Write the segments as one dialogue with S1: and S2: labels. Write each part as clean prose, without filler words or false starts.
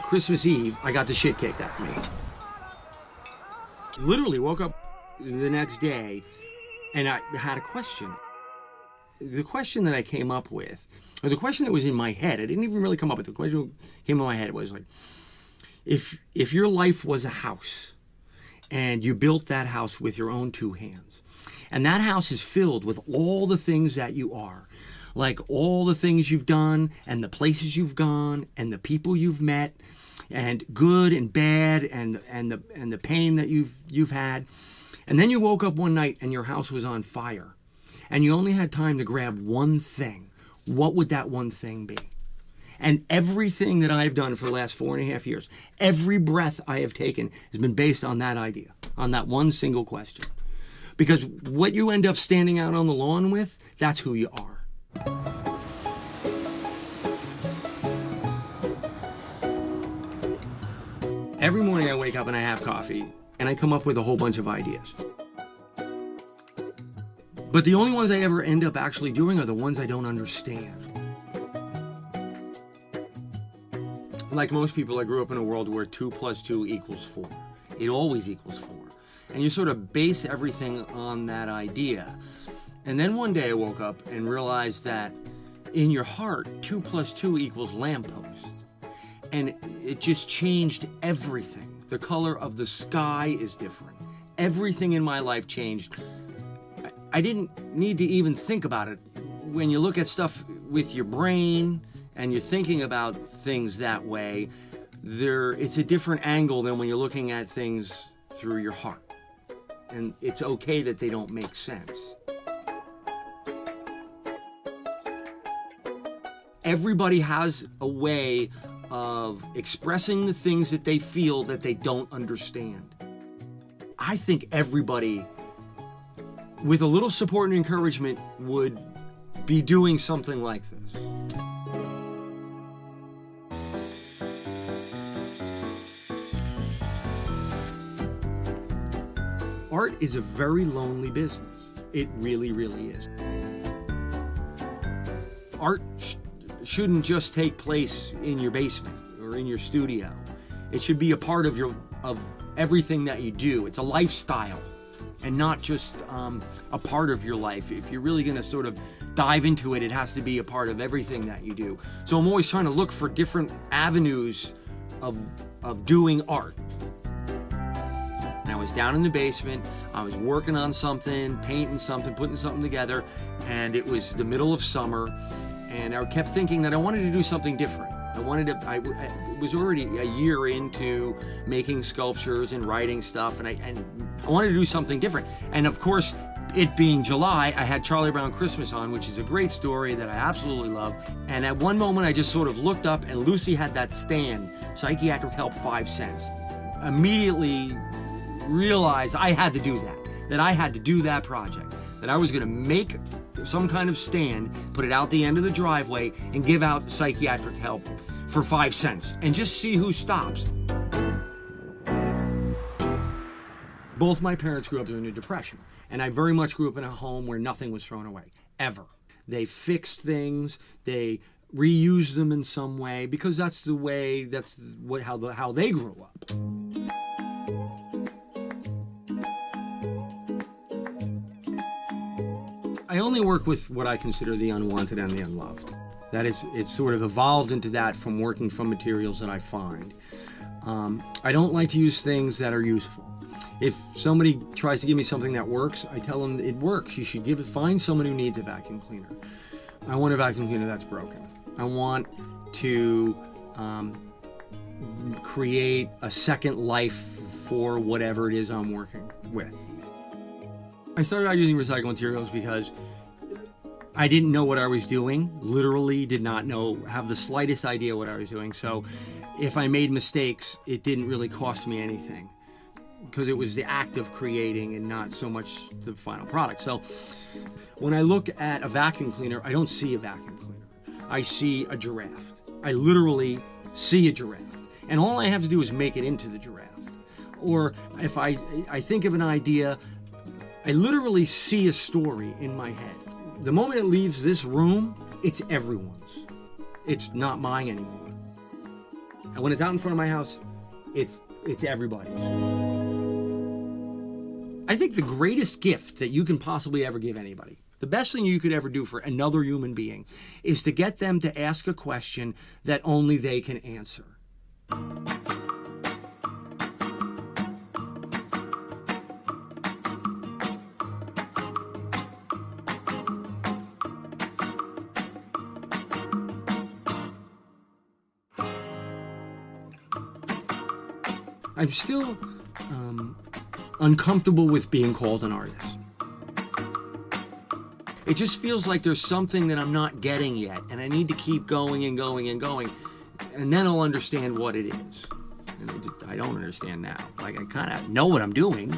S1: Christmas Eve, I got the shit kicked out of me. Literally woke up the next day and I had a question. The question that I came up with, or the question that was in my head, I didn't even really come up with the question that came in my head was like, if your life was a house and you built that house with your own two hands, and that house is filled with all the things that you are, like all the things you've done and the places you've gone and the people you've met and good and bad and the pain that you've had. And then you woke up one night and your house was on fire and you only had time to grab one thing. What would that one thing be? And everything that I've done for the last 4.5 years, every breath I have taken has been based on that idea, on that one single question. Because what you end up standing out on the lawn with, that's who you are. Every morning I wake up and I have coffee and I come up with a whole bunch of ideas. But the only ones I ever end up actually doing are the ones I don't understand. Like most people, I grew up in a world where 2 + 2 = 4. It always equals 4. And you sort of base everything on that idea. And then one day I woke up and realized that in your heart, 2 + 2 = lamppost. And it just changed everything. The color of the sky is different. Everything in my life changed. I didn't need to even think about it. When you look at stuff with your brain and you're thinking about things that way, it's a different angle than when you're looking at things through your heart. And it's okay that they don't make sense. Everybody has a way of expressing the things that they feel that they don't understand. I think everybody, with a little support and encouragement, would be doing something like this. Art is a very lonely business. It really, really is. Art shouldn't just take place in your basement or in your studio. It should be a part of everything that you do. It's a lifestyle and not just a part of your life. If you're really going to sort of dive into it, it has to be a part of everything that you do. So I'm always trying to look for different avenues of doing art. And I was down in the basement, I was working on something, painting something, putting something together, and it was the middle of summer. And I kept thinking that I wanted to do something different. I was already a year into making sculptures and writing stuff, and I wanted to do something different. And of course, it being July, I had Charlie Brown Christmas on, which is a great story that I absolutely love. And at one moment, I just sort of looked up, and Lucy had that stand, Psychiatric Help 5 cents. Immediately realized I had to do that I had to do that project, that I was going to make some kind of stand, put it out the end of the driveway, and give out psychiatric help for 5 cents, and just see who stops. Both my parents grew up during the Depression, and I very much grew up in a home where nothing was thrown away, ever. They fixed things, they reused them in some way, because that's how they grew up. I only work with what I consider the unwanted and the unloved. That is, it's sort of evolved into that from working from materials that I find. I don't like to use things that are useful. If somebody tries to give me something that works, I tell them it works. You should find someone who needs a vacuum cleaner. I want a vacuum cleaner that's broken. I want to create a second life for whatever it is I'm working with. I started out using recycled materials because I didn't know what I was doing, literally did not have the slightest idea what I was doing. So if I made mistakes, it didn't really cost me anything because it was the act of creating and not so much the final product. So when I look at a vacuum cleaner, I don't see a vacuum cleaner. I see a giraffe. I literally see a giraffe, and all I have to do is make it into the giraffe. Or if I think of an idea, I literally see a story in my head. The moment it leaves this room, it's everyone's. It's not mine anymore. And when it's out in front of my house, it's everybody's. I think the greatest gift that you can possibly ever give anybody, the best thing you could ever do for another human being, is to get them to ask a question that only they can answer. I'm still uncomfortable with being called an artist. It just feels like there's something that I'm not getting yet, and I need to keep going and going and going, and then I'll understand what it is. And I don't understand now. Like, I kind of know what I'm doing,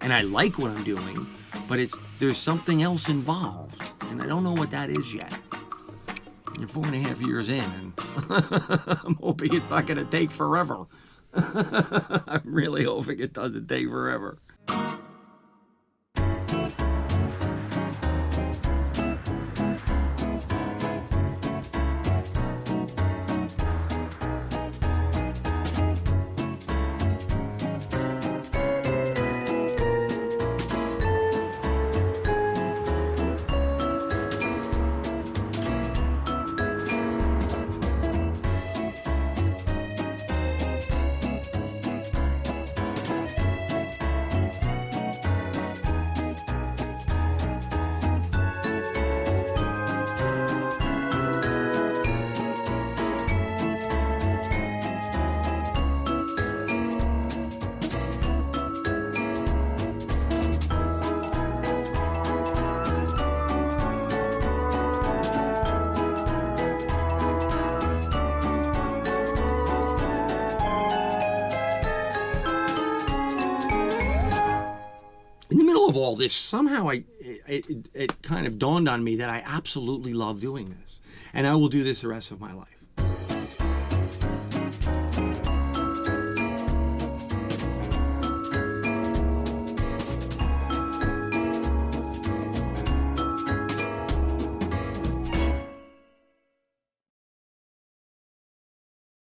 S1: and I like what I'm doing, but there's something else involved, and I don't know what that is yet. I'm 4.5 years in, and I'm hoping it's not going to take forever. I'm really hoping it doesn't take forever. In the middle of all this, somehow it kind of dawned on me that I absolutely love doing this. And I will do this the rest of my life.